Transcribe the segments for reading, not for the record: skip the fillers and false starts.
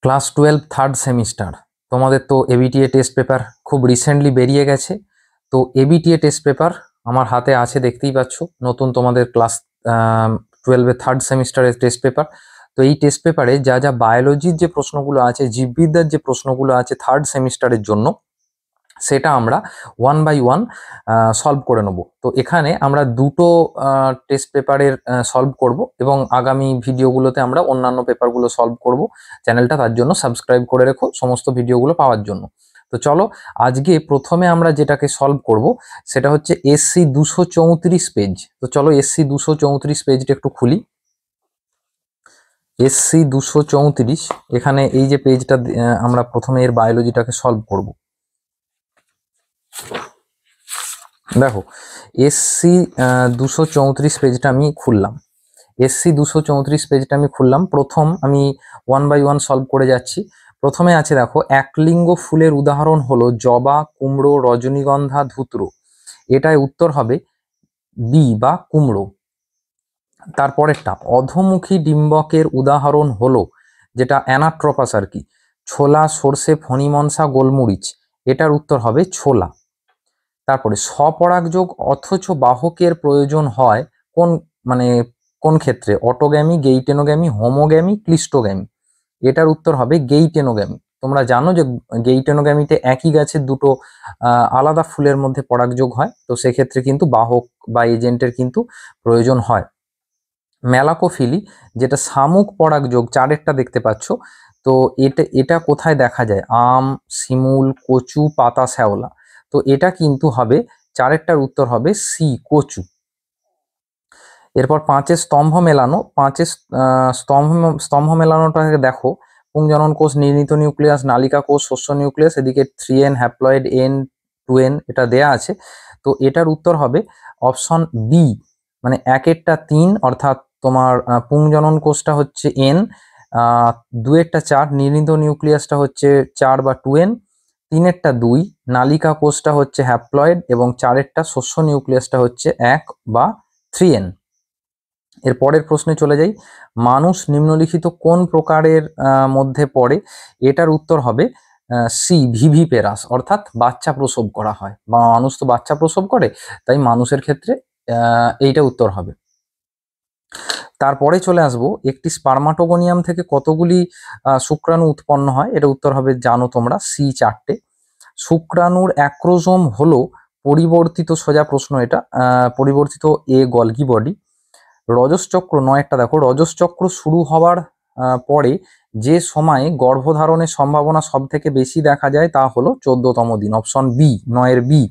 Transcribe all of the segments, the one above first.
Class 12 third semester, তোমাদের তো ABTA test paper খুব রিসেন্টলি বেরিয়ে গেছে। তো এবিটিএ টেস্ট পেপার আমার হাতে আছে, দেখতেই পাচ্ছ। নতুন তোমাদের ক্লাস 12-এর থার্ড সেমিস্টারের টেস্ট পেপার। তো এই টেস্ট পেপারে যা যা বায়োলজির যে প্রশ্নগুলো আছে, জীববিদ্যার যে প্রশ্নগুলো আছে থার্ড সেমিস্টারের জন্য, সেটা আমরা ওয়ান বাই ওয়ান সলভ করে নেব। তো এখানে আমরা দুটো টেস্ট পেপারের সলভ করব এবং আগামী ভিডিওগুলোতে আমরা অন্যান্য পেপারগুলো সলভ করব। চ্যানেলটা তার জন্য সাবস্ক্রাইব করে রেখো সমস্ত ভিডিওগুলো পাওয়ার জন্য। তো চলো, আজকে প্রথমে আমরা যেটাকে সলভ করব সেটা হচ্ছে এসসি 234 পেজ। তো চলো এসসি 234 পেজটা একটু খুলি। এসসি 234, এখানে এই যে পেজটা আমরা প্রথমে এর বায়োলজিটাকে সলভ করব। দেখো, এসসি 234 পেজটা আমি খুললাম। এসসি 234 পেজটা আমি খুললাম। প্রথম আমি ওয়ান বাই ওয়ান সলভ করে যাচ্ছি। প্রথমে আছে দেখো, একলিঙ্গ ফুলের উদাহরণ হলো জবা, কুমড়ো, রজনীগন্ধা, ধুতরো। এটাই উত্তর হবে বি বা কুমড়ো। তারপরেরটা, অধোমুখী ডিম্বকের উদাহরণ হলো, যেটা অ্যানাট্রপাস আর কি, ছোলা, সর্ষে, ফণিমনসা, গোলমরিচ। এটার উত্তর হবে ছোলা। তারপরে স্বপরাগযোগ অথচ বাহকের প্রয়োজন হয় কোন, মানে কোন ক্ষেত্রে? Autogamy, geitonogamy, homogamy, cleistogamy. এটার উত্তর হবে গেইটেনোগ্যামি। তোমরা জানো যে গেইটেনোগ্যামিতে একই গাছের দুটো আলাদা ফুলের মধ্যে পরাগযোগ হয়, তো সেক্ষেত্রে কিন্তু বাহক বা এজেন্টের কিন্তু প্রয়োজন হয়। ম্যালাকোফিলি, যেটা শামুক পরাগযোগ, চারেরটা দেখতে পাচ্ছ। তো এটা কোথায় দেখা যায়? আম, শিমুল, কচু, পাতা, শ্যাওলা। তো এটা কিন্তু হবে, চারেরটার উত্তর হবে সি, কচু। এরপর পাঁচের স্তম্ভ মেলানো। পাঁচের স্তম্ভ মেলানোটাকে দেখো, পুংজনন কোষ, নির্ণীত নিউক্লিয়াস, নালিকা কোষ, শস্য নিউক্লিয়াস, এদিকে 3N হ্যাপ্লয়েড, N 2N এটা দেয়া আছে। তো এটার উত্তর হবে অপশন বি, মানে একেরটা 3, অর্থাৎ তোমার পুংজনন কোষটা হচ্ছে N, দুয়েরটা 4, নির্ণীত নিউক্লিয়াসটা হচ্ছে 4 বা 2N, তিনেরটা 2, নালিকা কোষটা হচ্ছে হ্যাপ্লয়েড, এবং চারেরটা শস্য নিউক্লিয়াসটা হচ্ছে 1 বা 3N। এর পরের প্রশ্নে চলে যাই। মানুষ নিম্নলিখিত কোন প্রকারের মধ্যে পড়ে? এটার উত্তর হবে সি, ভিভিপেরাস, অর্থাৎ বাচ্চা প্রসব করা হয়, বা মানুষ তো বাচ্চা প্রসব করে, তাই মানুষের ক্ষেত্রে এইটা উত্তর হবে। তারপরে চলে আসবো, একটি স্পার্মাটোগোনিয়াম থেকে কতগুলি শুক্রাণু উৎপন্ন হয়? এটা উত্তর হবে, জানো তোমরা, সি, 4টে। শুক্রাণুর অ্যাক্রোজোম হলো পরিবর্তিত, সোজা প্রশ্ন এটা, পরিবর্তিত গলগি বডি। রজস্চক্র, 9একটা দেখো, রজস্চক্র শুরু হওয়ার পরে যে সময়ে গর্ভধারণের সম্ভাবনা সব থেকে বেশি দেখা যায় তা হলো 14তম দিন, অপশন বি, 9-এর বি।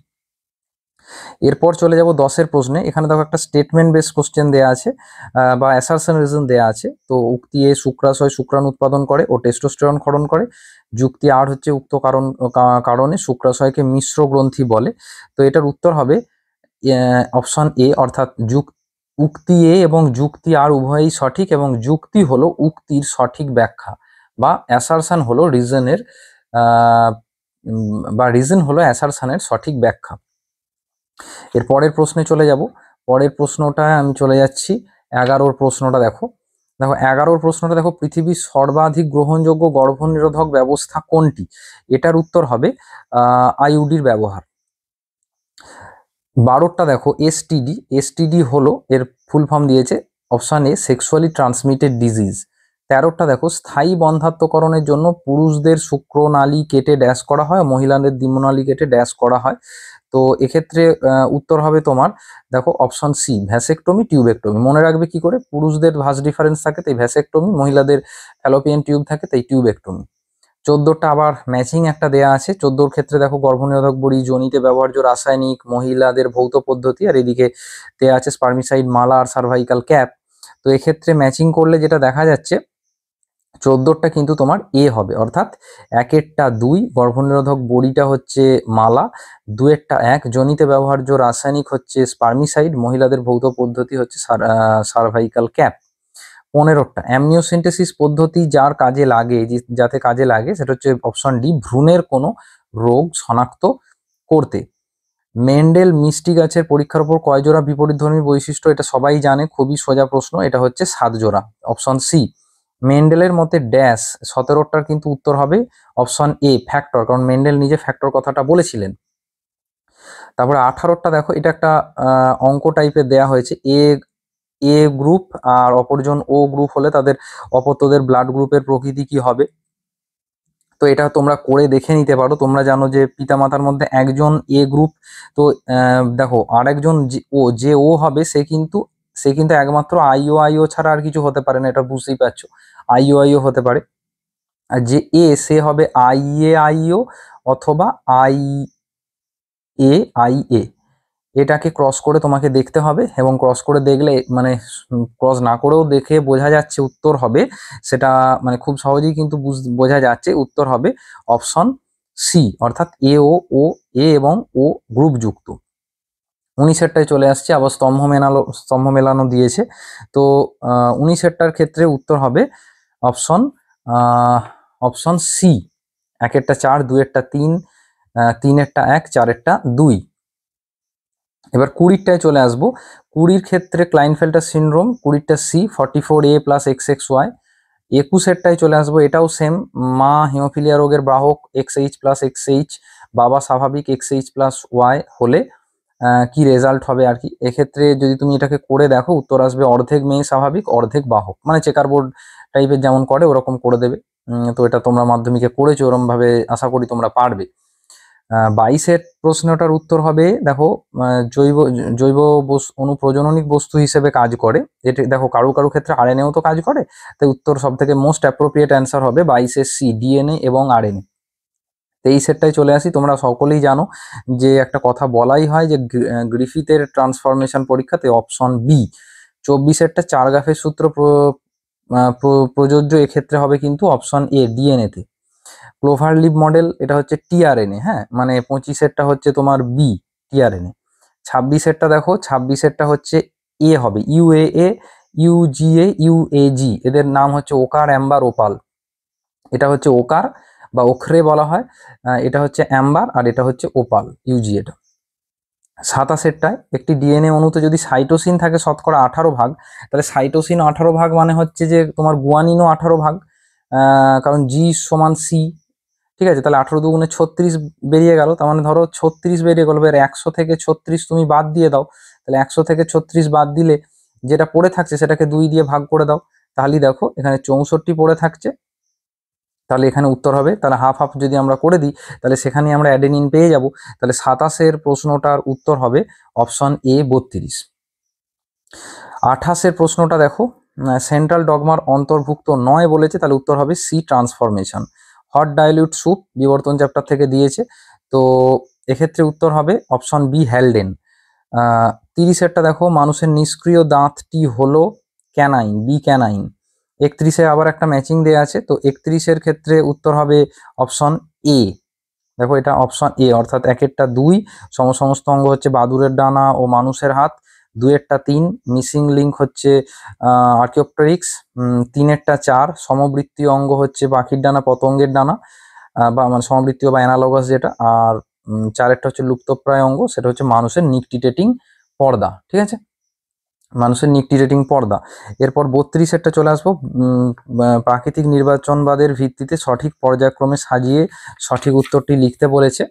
এরপর চলে যাব 10-এর প্রশ্নে। এখানে দেখো একটা স্টেটমেন্ট বেস কোশ্চেন দেওয়া আছে, বা অ্যাসারশন রিজন দেওয়া আছে। তো উক্তি এ, শুক্রাশয় শুক্রাণু উৎপাদন করে ও টেস্টোস্টেরন ক্ষরণ করে। যুক্তি আর হচ্ছে, উক্ত কারণে শুক্রাশয়কে মিশ্র গ্রন্থি বলে। তো এটার উত্তর হবে অপশন এ, অর্থাৎ উক্তি এ এবং যুক্তি আর উভয়ই সঠিক, এবং যুক্তি হলো উক্তির সঠিক ব্যাখ্যা, বা অ্যাসারশন হলো রিজনের, বা রিজন হলো অ্যাসারশনের সঠিক ব্যাখ্যা। এর পরের প্রশ্নে চলে যাব। পরের প্রশ্নটা আমি চলে যাচ্ছি 11-ওর প্রশ্নটা দেখো। দেখো 11-ওর প্রশ্নটা দেখো, পৃথিবীর সর্বাধিক গ্রহণযোগ্য গর্ভনিরোধক ব্যবস্থা কোনটি? এটার উত্তর হবে আইইউডির ব্যবহার। 12টা দেখো, এসটিডি। এসটিডি হলো, এর ফুল ফর্ম দিয়েছে option A, sexually transmitted disease. 13টা দেখো, স্থায়ী বন্ধাত্মকরণের জন্য পুরুষদের শুক্রনালী কেটে ড্যাশ করা হয়, মহিলাদের ডিম্বনালী কেটে ড্যাশ করা হয়। তো এক্ষেত্রে উত্তর হবে তোমার, দেখো, অপশন সি, ভ্যাসেক্টমি, টিউবেক্টমি। মনে রাখবে কি করে? পুরুষদের ভাঁজ ডিফারেন্স থাকে তাই ভ্যাসেক্টমি, মহিলাদের ফ্যালোপিয়ান টিউব থাকে তাই টিউবেক্টমি। 14টা আবার ম্যাচিং একটা দেয়া আছে। 14-র ক্ষেত্রে দেখো, গর্ভনিরোধক বড়ি, যোনিতে ব্যবহার্য রাসায়নিক, মহিলাদের ভৌত পদ্ধতি, আর এদিকে দেয়া আছে স্পার্মিসাইড, মালা আর সার্ভাইকাল ক্যাপ। তো এক্ষেত্রে ম্যাচিং করলে যেটা দেখা যাচ্ছে, 14টা কিন্তু তোমার এ হবে, অর্থাৎ 1-এরটা 2, গর্ভনিরোধক বড়িটা হচ্ছে মালা, 2-এরটা 1, যোনিতে ব্যবহার্য রাসায়নিক হচ্ছে স্পার্মিসাইড, মহিলাদের ভৌত পদ্ধতি হচ্ছে সার্ভাইকাল ক্যাপ। 15টা অ্যামনিওসিন্থেসিস পদ্ধতি যার কাজে লাগে, যাতে কাজে লাগে, সেটা হচ্ছে অপশন ডি, ভ্রূণের কোনো রোগ শনাক্ত করতে। মেন্ডেল মিষ্টি গাছের পরীক্ষার উপর কয় জোড়া বিপরীতধর্মী বৈশিষ্ট্য? এটা সবাই জানে, খুবই সোজা প্রশ্ন। এটা হচ্ছে 7 জোড়া, অপশন সি। মেন্ডেলের মতে ড্যাশ 17টার কিন্তু উত্তর হবে অপশন এ ফ্যাক্টর, কারণ মেন্ডেল নিজে ফ্যাক্টর কথাটা বলেছিলেন। তারপরে 18টা দেখো, এটা একটা অঙ্ক টাইপের দেয়া হয়েছে। এ গ্রুপ আর অপরজন ও গ্রুপ হলে তাদের অপত্যদের ব্লাড গ্রুপের প্রকৃতি কি হবে। তো এটা তোমরা করে দেখে নিতে পারো। তোমরা জানো যে পিতামাতার মধ্যে একজন এ গ্রুপ, তো দেখো আরেকজন যে ও হবে সে কিন্তু একমাত্র আইও ছাড়া আর কিছু হতে পারে না, এটা বুঝতেই পারছো। আইও হতে পারে। আর যে এ সে হবে আইও অথবা আই এ। এটাকে ক্রস করে তোমাকে দেখতে হবে, এবং ক্রস করে দেখলে মানে ক্রস না করেও দেখে বোঝা যাচ্ছে উত্তর হবে সেটা, মানে খুব সহজেই কিন্তু বোঝা যাচ্ছে উত্তর হবে অপশন সি, অর্থাৎ ও এ এবং ও গ্রুপ যুক্ত। 19টায় চলে আসছে, আবার স্তম্ভ মেলানো দিয়েছে। তো 19টার ক্ষেত্রে উত্তর হবে অপশন অপশন সি, 1-এরটা 4, 2-এরটা 3, 3-এরটা 1, 4-এরটা 2। এবার 20টায় চলে আসবো। 20-র ক্ষেত্রে ক্লাইনফেল্টার সিনড্রোম, 20টা সি 44A + XXY। 21-এরটায় চলে আসবো, এটাও সেম, মা হিমোফিলিয়া রোগের বাহক XH + XH, বাবা স্বাভাবিক XH + Y হলে কি রেজাল্ট হবে আর কি। এক্ষেত্রে যদি তুমি এটাকে করে দেখো উত্তর আসবে অর্ধেক মেয়ে স্বাভাবিক অর্ধেক বাহক, মানে চেকার বোর্ড টাইপের যেমন করে ওরকম করে দেবে। তো এটা তোমরা মাধ্যমিকে করেছো, ওরকম ভাবে আশা করি তোমরা পারবে। 22-এর প্রশ্নটার উত্তর হবে দেখো জৈব জৈব অনুপ্রজননিক বস্তু হিসেবে কাজ করে। এটি দেখো কারো কারো ক্ষেত্রে আরএনএও তো কাজ করে, তাই উত্তর সব থেকে মোস্ট অ্যাপ্রোপ্রিয়েট অ্যান্সার হবে 22-এর সি, ডিএনএ এবং আরএনএ। 23-এরটাই চলে আসি। তোমরা সকলেই জানো যে একটা কথা বলাই হয় যে গ্রিফিথের ট্রান্সফরমেশন পরীক্ষাতে অপশন বি। 24-এরটা চারগাফের সূত্র প্রযোজ্য, এক্ষেত্রে হবে কিন্তু অপশন এ, ডিএনএ তে। ক্লোভার লিভ মডেল, এটা হচ্ছে টিআরএনএ, হ্যাঁ, মানে 25-এরটা হচ্ছে তোমার বি, টিআরএনএ। 26-এরটা দেখো, 26-এরটা হচ্ছে এ হবে, ইউএএ, ইউজিএ, ইউএজি, এদের নাম হচ্ছে ওকার, অ্যাম্বার, ওপাল। এটা হচ্ছে ওকার বা ওখরে বলা হয়, এটা হচ্ছে অ্যাম্বার, আর এটা হচ্ছে ওপাল, ইউজিএটা। 27-এরটায় একটি ডিএনএ অণুতে যদি সাইটোসিন থাকে 18% তাহলে সাইটোসিন 18 মানে হচ্ছে যে তোমার গুয়ানিনও 18, কারণ জি সমান সি। ঠিক আছে, তাহলে 18 দুগুণে 36 বেরিয়ে গেল, তার মানে ধরো 36 বেরিয়ে গেল। এবার 100 থেকে 36 তুমি বাদ দিয়ে দাও, তাহলে 100 থেকে 36 বাদ দিলে যেটা পড়ে থাকছে সেটাকে 2 দিয়ে ভাগ করে দাও, তাহলেই দেখো এখানে 64 পড়ে থাকছে। তাহলে এখানে উত্তর হবে, তাহলে হাফ হাফ যদি আমরা করে দিই তাহলে সেখানে আমরা অ্যাডেনিন পেয়ে যাব। তাহলে 27-এর প্রশ্নটার উত্তর হবে অপশন এ, 32। 28-এর প্রশ্নটা দেখো, সেন্ট্রাল ডগমার অন্তর্ভুক্ত নয় বলেছে, তাহলে উত্তর হবে C, transformation. Hot dilute soup বিবর্তন চ্যাপ্টার থেকে দিয়েছে, তো এক্ষেত্রে উত্তর হবে অপশন বি, হ্যালডেন। 30-এরটা দেখো, মানুষের নিষ্ক্রিয় দাঁতটি হলো ক্যানাইন, বি, ক্যানাইন। 31-এ আবার একটা ম্যাচিং দেওয়া আছে, তো 31-এর ক্ষেত্রে উত্তর হবে অপশন এ। দেখো এটা অপশন এ, অর্থাৎ 1-এরটা 2 সমস্ত অঙ্গ হচ্ছে বাদুড়ের ডানা ও মানুষের হাত, 2-এরটা 3 মিসিং লিঙ্ক হচ্ছে আর্কিওপটেরিক্স, 3-এরটা 4 সমবৃত্তীয় অঙ্গ হচ্ছে পাখির ডানা, পতঙ্গের ডানা, বা মানে সমবৃত্তীয় বা অ্যানালগাস যেটা, আর 4-এরটা হচ্ছে লুপ্তপ্রায় অঙ্গ, সেটা হচ্ছে মানুষের নিকটিটেটিং পর্দা। ঠিক আছে, মানুষের নিকটিটেটিং পর্দা। এরপর 32-এরটা চলে আসবো, প্রাকৃতিক নির্বাচনবাদের ভিত্তিতে সঠিক পর্যায়ক্রমে সাজিয়ে সঠিক উত্তরটি লিখতে বলেছে।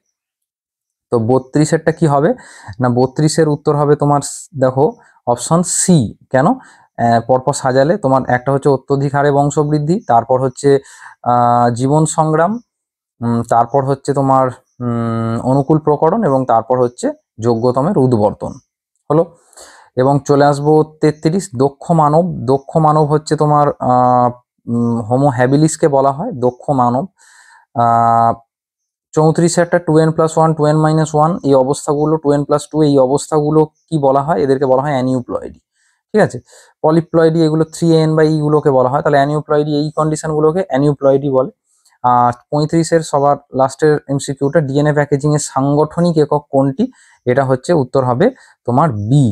তো 32-এরটা কি হবে না, 32-এর উত্তর হবে তোমার দেখো অপশন সি। কেন? পরপর সাজালে তোমার একটা হচ্ছে অত্যধিক হারে বংশবৃদ্ধি, তারপর হচ্ছে জীবন সংগ্রাম, তারপর হচ্ছে তোমার অনুকূল প্রকরণ, এবং তারপর হচ্ছে যোগ্যতমের উদ্বর্তন হলো। এবং চলে আসবো 33, দক্ষ মানব। দক্ষ মানব হচ্ছে তোমার হোমো হ্যাবিলিসকে বলা হয় দক্ষ মানব। 34-এরটা 2n+1, 2n-1, এই অবস্থাগুলো 2n+2, এই অবস্থাগুলো কি বলা হয়? এদেরকে বলা হয় অ্যানিউপ্লয়েডি। ঠিক আছে, পলিপ্লয়েডি এগুলো 3n/e গুলোকে বলা হয়, তাহলে অ্যানিউপ্লয়েডি এই কন্ডিশনগুলোকে অ্যানিউপ্লয়েডি বলে। আর 35-এর সবার লাস্টের এমসিকিউটা, ডিএনএ প্যাকেজিং এর সাংগঠনিক একক কোনটি? এটা হচ্ছে উত্তর হবে তোমার বি,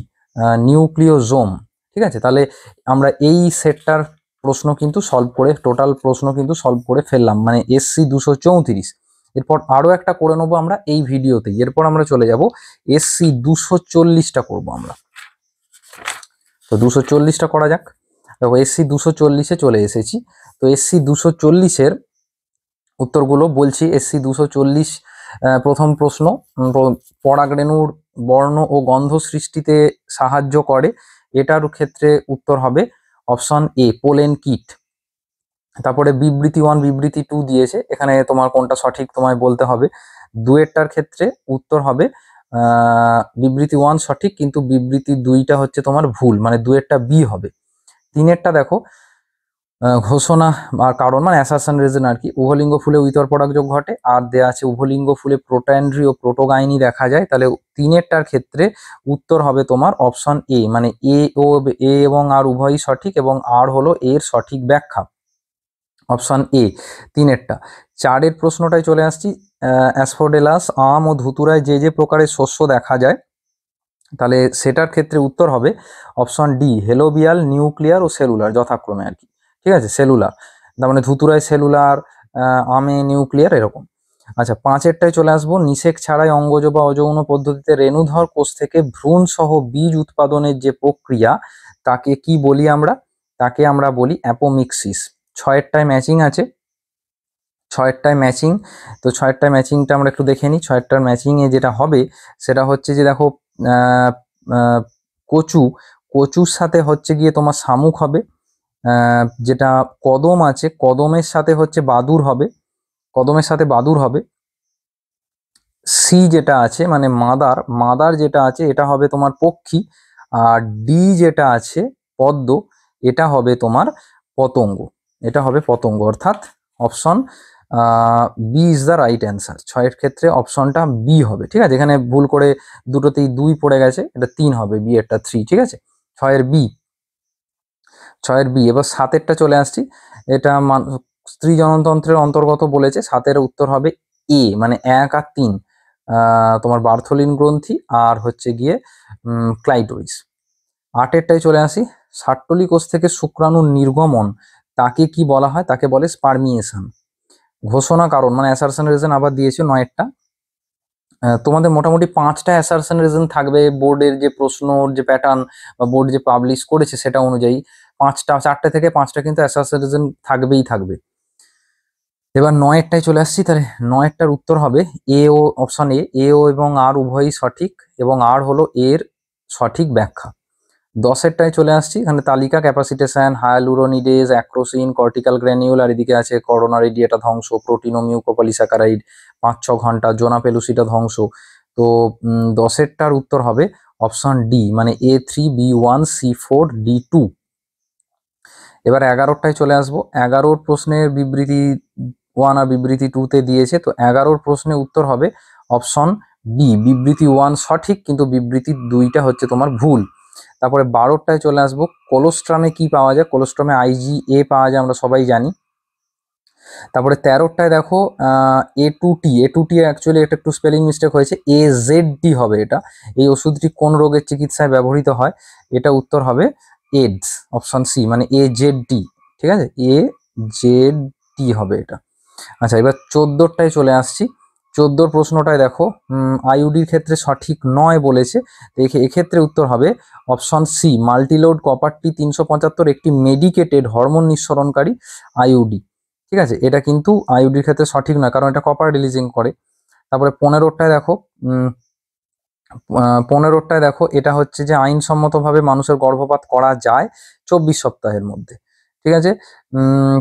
নিউক্লিওজোম। ঠিক আছে, তাহলে আমরা এই সেটটার প্রশ্ন কিন্তু সলভ করে, টোটাল প্রশ্ন কিন্তু সলভ করে ফেললাম, মানে SC 234। এরপর আরো একটা করে নেবো আমরা এই ভিডিওতে। এরপর আমরা চলে যাব SC 240টা করবো আমরা। তো 240টা করা যাক। দেখো SC 240-এ চলে এসেছি। তো SC 240-এর উত্তরগুলো বলছি। SC 240 প্রথম প্রশ্ন, পরাগরেণুর বর্ণ ও গন্ধ সৃষ্টিতে সাহায্য করে, এটার ক্ষেত্রে উত্তর হবে অপশন এ পোলেন কিট। তারপরে বিবৃতি 1 বিবৃতি 2 দিয়েছে, এখানে তোমার কোনটা সঠিক তোমায় বলতে হবে। দুয়েরটার ক্ষেত্রে উত্তর হবে বিবৃতি 1 সঠিক, কিন্তু বিবৃতি 2টা হচ্ছে তোমার ভুল, মানে দুয়েরটা বি হবে। তিনেরটা দেখো ঘোষণা আর কারণ, মানে অ্যাসারশন রিজন আর কি। উভলিঙ্গ ফুলে উইতর পরাগযোগ ঘটে, আর দেয়া আছে উভলিঙ্গ ফুলে প্রোটোঅ্যান্ড্রি ও প্রোটোগাইনি দেখা যায়। তাহলে তিনেরটার ক্ষেত্রে উত্তর হবে তোমার অপশন এ, মানে এ এবং আর উভয়ই সঠিক, এবং আর হলো এর সঠিক ব্যাখ্যা, অপশন এ তিনেরটা। চারের প্রশ্নটায় চলে আসছি। অ্যাসফোডেলাস, আম ও ধুতুরায় যে যে প্রকারের শস্য দেখা যায়, তাহলে সেটার ক্ষেত্রে উত্তর হবে অপশন ডি হেলোবিয়াল, নিউক্লিয়ার ও সেলুলার যথাক্রমে আর কি। ঠিক আছে, সেলুলার, তার মানে ধুতুরায় সেলুলার, আমে নিউক্লিয়ার, এরকম। আচ্ছা, পাঁচেরটায় চলে আসবো। নিষেক ছাড়াই অঙ্গজ বা অযৌন পদ্ধতিতে রেণুধর কোষ থেকে ভ্রূণ সহ বীজ উৎপাদনের যে প্রক্রিয়া, তাকে কি বলি আমরা? তাকে আমরা বলি অ্যাপোমিক্সিস। ছয়েরটায় ম্যাচিং আছে, ছয়েরটায় ম্যাচিং। তো ছয়েরটায় ম্যাচিংটা আমরা একটু দেখে নিই। ছয়েরটার ম্যাচিংয়ে যেটা হবে সেটা হচ্ছে যে দেখো, আহ, আহ, কচু, কচুর সাথে হচ্ছে গিয়ে তোমার শামুক হবে। যেটা কদম আছে, কদমের সাথে হচ্ছে বাদুড় হবে, কদমের সাথে বাদুড় হবে। সি যেটা আছে মানে মাদার, মাদার যেটা আছে এটা হবে তোমার পক্ষী। আর ডি যেটা আছে পদ্ম, এটা হবে তোমার পতঙ্গ, এটা হবে পতঙ্গ, অর্থাৎ option B is the right answer. ছয়ের ক্ষেত্রে অপশনটা বি হবে। ঠিক আছে, এখানে ভুল করে দুটোতেই 2 পড়ে গেছে, এটা 3 হবে, বি এরটা 3। ঠিক আছে, ছয়ের বি, ছয়ের বি। এবার সাতেরটা চলে আসছি। এটা স্ত্রী জননতন্ত্রের অন্তর্গত বলেছে, সাতের উত্তর হবে এ, মানে 1 আর 3, তোমার বার্থোলিন গ্রন্থি আর হচ্ছে গিয়ে ক্লাইটোরিস। আটেরটায় চলে আসি। সাট্টলি কোষ থেকে শুক্রাণুর নির্গমন, তাকে কি বলা হয়? তাকে বলে স্পার্মিয়েশন। ঘোষণা কারণ, মানে অ্যাসারশন রিজন আবার দিয়েছে নয়েরটা। তোমাদের মোটামুটি 5টা অ্যাসারশন রিজন থাকবে বোর্ডের যে প্রশ্নর যে প্যাটার্ন বা বোর্ড যে পাবলিশ করেছে সেটা অনুযায়ী। 5টা, 4টে থেকে 5টা কিন্তু অ্যাসারশন রিজন থাকবেই থাকবে। এবার নয়েরটায় চলে আসছি। তাহলে নয়েরটার উত্তর হবে এ ও, অপশন এ ও এবং আর উভয়ই সঠিক, এবং আর হলো এর সঠিক ব্যাখ্যা। 10এরটায় চলে আসছি। এখানে তালিকা ক্যাপাসিটেশন, হায়ালুরোনিডেজ, অ্যাক্রোসিন, কর্টিক্যাল গ্র্যানিউল, আর এদিকে আছে করোনারি ডিয়েটা ধ্বংস, প্রোটিন ও মিউকোপলিস্যাকারাইড 5-6 ঘন্টা, জোনা পেলুসিটা ধ্বংস। তো 10এরটার উত্তর হবে অপশন ডি, মানে A3B1C4D2। এবার 11টায় চলে আসবো। 11 প্রশ্নের বিবৃতি 1 আর বিবৃতি 2-তে দিয়েছে, তো 11 প্রশ্নের উত্তর হবে অপশন বি, বিবৃতি 1 সঠিক, কিন্তু বিবৃতি 2টা হচ্ছে তোমার ভুল। তারপরে 12টায় চলে আসবো। কোলোস্ট্রামে কি পাওয়া যায়? কোলোস্ট্রামে IgA পাওয়া যায়, আমরা সবাই জানি। তারপরে 13টায় দেখো A2T অ্যাকচুয়ালি এটা একটু স্পেলিং মিস্টেক হয়েছে, AZD হবে এটা। এই ওষুধটি কোন রোগের চিকিৎসায় ব্যবহৃত হয়? এটা উত্তর হবে এডস, অপশন সি, মানে AZD। ঠিক আছে, AZD হবে এটা। আচ্ছা, এবার 14টায় চলে আসছি। 14 প্রশ্নটায় দেখো আইউডির ক্ষেত্রে সঠিক নয় বলেছে, এক্ষেত্রে উত্তর হবে অপশন সি, মাল্টিলোড কপার-টি 375 একটি মেডিকেটেড হরমোন নিঃসরণকারী আইউডি। ঠিক আছে, এটা কিন্তু আইউডির ক্ষেত্রে সঠিক নয়, কারণ এটা কপার রিলিজিং করে। তারপরে 15টায় দেখো, 15টায় দেখো এটা হচ্ছে যে আইনসম্মতভাবে মানুষের গর্ভপাত করা যায় 24 সপ্তাহের মধ্যে। ঠিক আছে,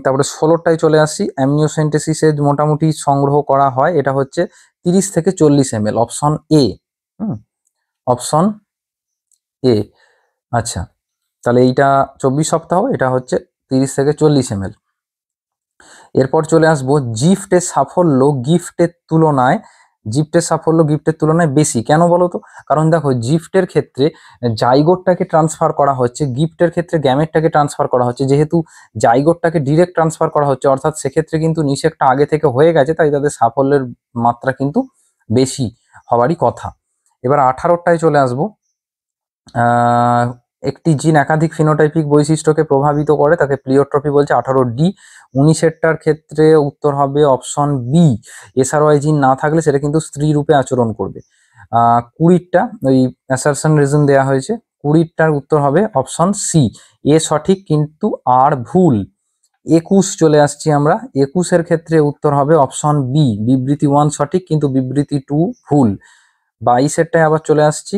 তারপরে 16টায় চলে আসছি। অ্যামনিওসেন্টেসিসে মোটামুটি সংগ্রহ করা হয়, এটা হচ্ছে 30 থেকে 40 ml, option A. Option A. আচ্ছা, তাহলে এইটা 24 সপ্তাহ, এটা হচ্ছে 30 থেকে 40 ml। এরপর চলে আসবো গিফটের সাফল্য গিফটের তুলনায় বেশি কেন বলো তো? কারণ দেখো, গিফটের ক্ষেত্রে জাইগোটটাকে ট্রান্সফার করা হচ্ছে, গিফটের ক্ষেত্রে গ্যামেটটাকে ট্রান্সফার করা হচ্ছে। যেহেতু জাইগোটটাকে ডিরেক্ট ট্রান্সফার করা হচ্ছে, অর্থাৎ সেক্ষেত্রে কিন্তু নিষেকটা আগে থেকে হয়ে গেছে, তাই তাদের সাফল্যের মাত্রা কিন্তু বেশি হওয়ারই কথা। এবার 18টায় চলে আসবো। একটি জিন একাধিক ফিনোটাইপিক বৈশিষ্ট্যকে প্রভাবিত করে, তাকে প্লিওট্রপি বলছে, 18D। 19এরটার ক্ষেত্রে উত্তর হবে অপশন বি, এসআরওয়াই জিন না থাকলে সেটা কিন্তু স্ত্রী রূপে আচরণ করবে। 20টা ওই অ্যাসারশন রিজন দেওয়া হয়েছে, 20টার উত্তর হবে অপশন সি, এ সঠিক কিন্তু আর ভুল। 21 চলে আসছি আমরা। 21-এর ক্ষেত্রে উত্তর হবে অপশন বি, বিবৃতি 1 সঠিক কিন্তু বিবৃতি 2 ভুল। 22-এরটায় আবার চলে আসছি,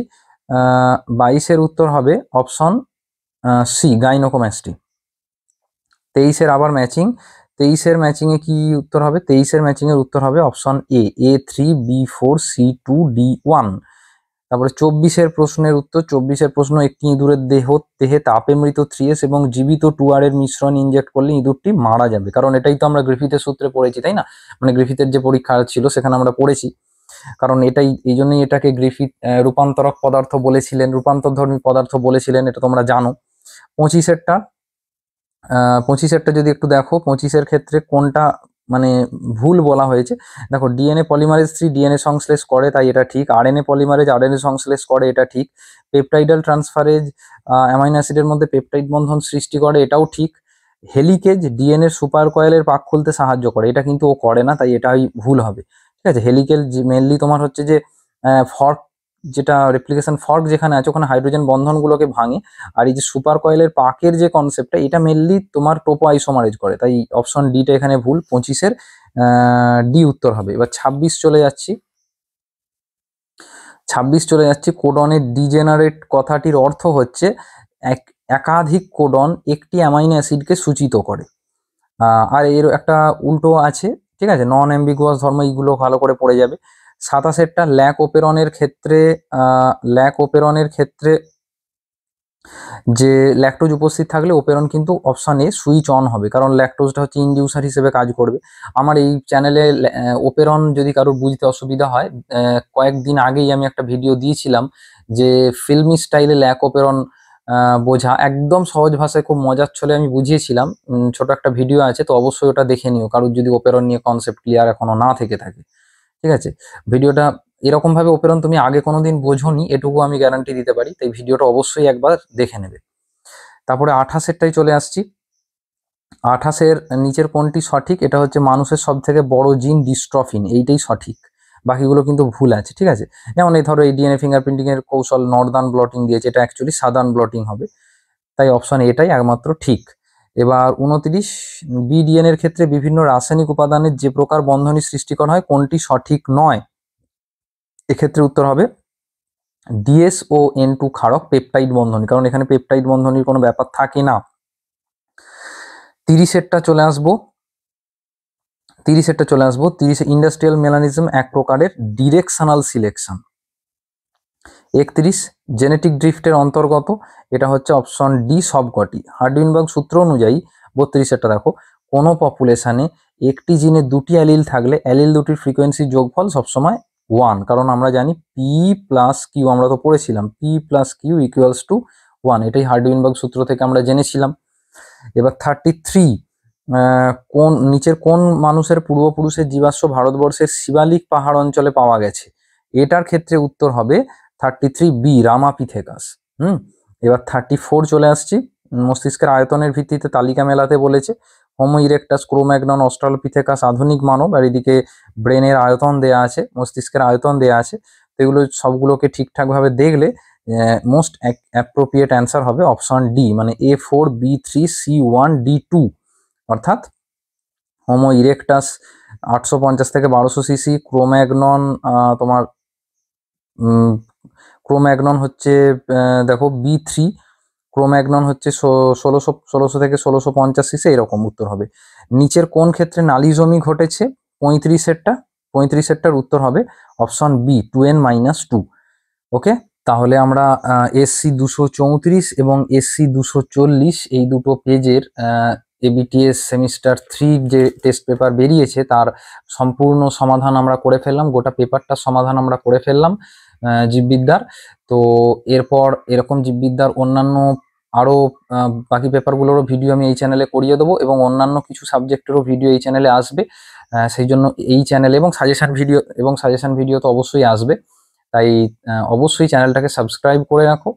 22-এর উত্তর হবে অপশন সি, গাইনোকোমাস্টি। 23-এর আবার ম্যাচিং, 23-এর ম্যাচিংয়ে কি উত্তর হবে? 23-এর ম্যাচিংয়ের উত্তর হবে option A3, B4, C2, D1। তারপরে 24-এর প্রশ্নের উত্তর, 24-এর প্রশ্ন, একটি ইঁদুরের দেহে তাপে মৃত 3S এবং জীবিত 2R এর মিশ্রণ ইনজেক্ট করলে ইঁদুরটি মারা যাবে। কারণ এটাই তো আমরা গ্রিফিথের সূত্রে পড়েছি, তাই না? মানে গ্রিফিথের যে পরীক্ষা ছিল সেখানে আমরা পড়েছি। কারণ এটাই, এই জন্যই এটাকে গ্রিফিথ রূপান্তরক পদার্থ বলেছিলেন, রূপান্তরধর্মী পদার্থ বলেছিলেন, এটা তোমরা জানো। 25-এরটা যদি একটু দেখো, 25-এর ক্ষেত্রে কোনটা মানে ভুল বলা হয়েছে। দেখো, ডিএনএ পলিমারেজ 3 ডিএনএ সংশ্লেষ করে, তাই এটা ঠিক। আরএনএ পলিমারেজ আরএনএ সংশ্লেষ করে, এটা ঠিক। পেপটাইডাল ট্রান্সফারেজ অ্যামাইনো অ্যাসিডের মধ্যে পেপটাইড বন্ধন সৃষ্টি করে, এটাও ঠিক। হেলিকেজ ডিএনএ সুপার কয়েলের পাক খুলতে সাহায্য করে, এটা কিন্তু ও করে না, তাই এটাই ভুল হবে। ঠিক আছে, হেলিকেজ মেনলি তোমার হচ্ছে যে ফর্ক, যেটা রেপ্লিকেশন ফর্ক যেখানে আছে ওখানে হাইড্রোজেন বন্ধনগুলোকে ভাঙে। আর এই যে সুপার কয়েলের পাকের যে কনসেপ্টটা, এটা মেনলি তোমার টোপো আইসোমারেজ করে, তাই অপশন ডিটা এখানে ভুল। 25-এর ডি উত্তর হবে। এবার 26 চলে যাচ্ছি। 26 চলে যাচ্ছি, কোডনের ডিজেনারেট কথাটির অর্থ হচ্ছে একাধিক কোডন একটি অ্যামাইনো অ্যাসিডকে সূচিত করে। আর এর একটা উল্টো আছে, ঠিক আছে, নন অ্যাম্বিগুয়াস ধর্ম, এইগুলো ভালো করে পড়ে যাবে। 27-এরটা ল্যাক ওপেরনের ক্ষেত্রে যে ল্যাকটোজ উপস্থিত থাকলে ওপেরন কিন্তু অপশন এ সুইচ অন হবে, কারণ ল্যাকটোজটা হচ্ছে ইনডিউসার হিসেবে কাজ করবে। আমার এই চ্যানেলে ওপেরন যদি কারোর বুঝতে অসুবিধা হয়, কয়েকদিন আগেই আমি একটা ভিডিও দিয়েছিলাম যে ফিল্মি স্টাইলে ল্যাক ওপেরন বোঝা, একদম সহজ ভাষায় খুব মজার ছলে আমি বুঝিয়েছিলাম। ছোট একটা ভিডিও আছে, তো অবশ্যই ওটা দেখে নিও কারোর যদি ওপেরন নিয়ে কনসেপ্ট ক্লিয়ার এখনো না থেকে থাকে। ঠিক আছে, ভিডিওটা এরকম ভাবে ওপেরন তুমি আগে কোনোদিন বোঝোনি, এটুকু আমি গ্যারান্টি দিতে পারি, তাই ভিডিওটা অবশ্যই একবার দেখে নেবে। তারপরে 28-এরটাই চলে আসছি। 28-এর নিচের কোনটি সঠিক? এটা হচ্ছে মানুষের সব থেকে বড় জিন ডিস্ট্রফিন, এইটাই সঠিক, বাকিগুলো কিন্তু ভুল আছে। ঠিক আছে, যেমন এই ধরো এই ডিএনএ ফিঙ্গারপ্রিন্টিং এর কৌশল নর্দার্ন ব্লটিং দিয়েছে, এটা অ্যাকচুয়ালি সাদার্ন ব্লটিং হবে, তাই অপশন এটাই একমাত্র ঠিক। এবার 29, বিডিএনএ এর ক্ষেত্রে বিভিন্ন রাসায়নিক উপাদানের যে প্রকার বন্ধনী সৃষ্টি করা হয় কোনটি সঠিক নয়? এক্ষেত্রে উত্তর হবে DSO N2 ক্ষারক পেপটাইড বন্ধনী, কারণ এখানে পেপটাইড বন্ধনীর কোনো ব্যাপার থাকে না। 30-এরটা চলে আসবো। 30 ইন্ডাস্ট্রিয়াল মেলানিজম এক প্রকারের ডিরেকশনাল সিলেকশন। 31 জেনেটিক ড্রিফটের অন্তর্গত, এটা হচ্ছে অপশন ডি সবকটি। হার্ডউইনবার্গ সূত্র অনুযায়ী 32-এরটা দেখো, কোনো পপুলেশনে একটি জিনে দুটি অ্যালিল থাকলে অ্যালিল দুটির ফ্রিকোয়েন্সির যোগফল সবসময় 1, কারণ আমরা জানি পি প্লাস কিউ, আমরা তো পড়েছিলাম P plus Q equals to 1, এটাই হার্ডউইনবার্গ সূত্র থেকে আমরা জেনেছিলাম। এবার 33, নিচের কোন মানুষের পূর্বপুরুষের জীবাশ্ম ভারতবর্ষের শিবালিক পাহাড় অঞ্চলে পাওয়া গেছে? এটার ক্ষেত্রে উত্তর হবে 33 বি, রামাপিথেকাস। এবার 34 চলে আসছি। মস্তিষ্কের আয়তনের ভিত্তিতে তালিকা মেলাতে বলেছে। হোমো ইরেক্টাস, ক্রোম্যাগনন, অস্ট্রালোপিথেকাস আধুনিক মানব, আর এদিকে ব্রেনের আয়তন দেয়া আছে, মস্তিষ্কের আয়তন দেয়া আছে। তো এগুলো সবগুলোকে ঠিকঠাকভাবে দেখলে মোস্ট অ্যাপ্রোপ্রিয়েট অ্যান্সার হবে অপশন ডি, মানে A4, B3, C1, D2, অর্থাৎ হোমো ইরেক্টাস 850 থেকে 1200 সিসি, ক্রোম্যাগনন তোমার ক্রোম্যাগনন হচ্ছে দেখো B3, ক্রোম্যাগনন হচ্ছে 1600 থেকে 1650 সিসি, এরকম উত্তর হবে। নিচের কোন ক্ষেত্রে নালিজমি ঘটেছে? 35-এরটার উত্তর হবে অপশন বি, 2n-2। ওকে, তাহলে আমরা SC 234 এবং SC 240 এই দুটো পেজের ABTS সেমিস্টার 3 যে টেস্ট পেপার বেরিয়েছে তার সম্পূর্ণ সমাধান আমরা করে ফেললাম, গোটা পেপারটার সমাধান আমরা করে ফেললাম জীববিদ্যার। তো এরপর এরকম জীববিদ্যার অন্যান্য আরও বাকি পেপারগুলোরও ভিডিও আমি এই চ্যানেলে করিয়ে দেবো, এবং অন্যান্য কিছু সাবজেক্টেরও ভিডিও এই চ্যানেলে আসবে। সেই জন্য এই চ্যানেলে এবং সাজেশন ভিডিও তো অবশ্যই আসবে, তাই অবশ্যই চ্যানেলটাকে সাবস্ক্রাইব করে রাখো।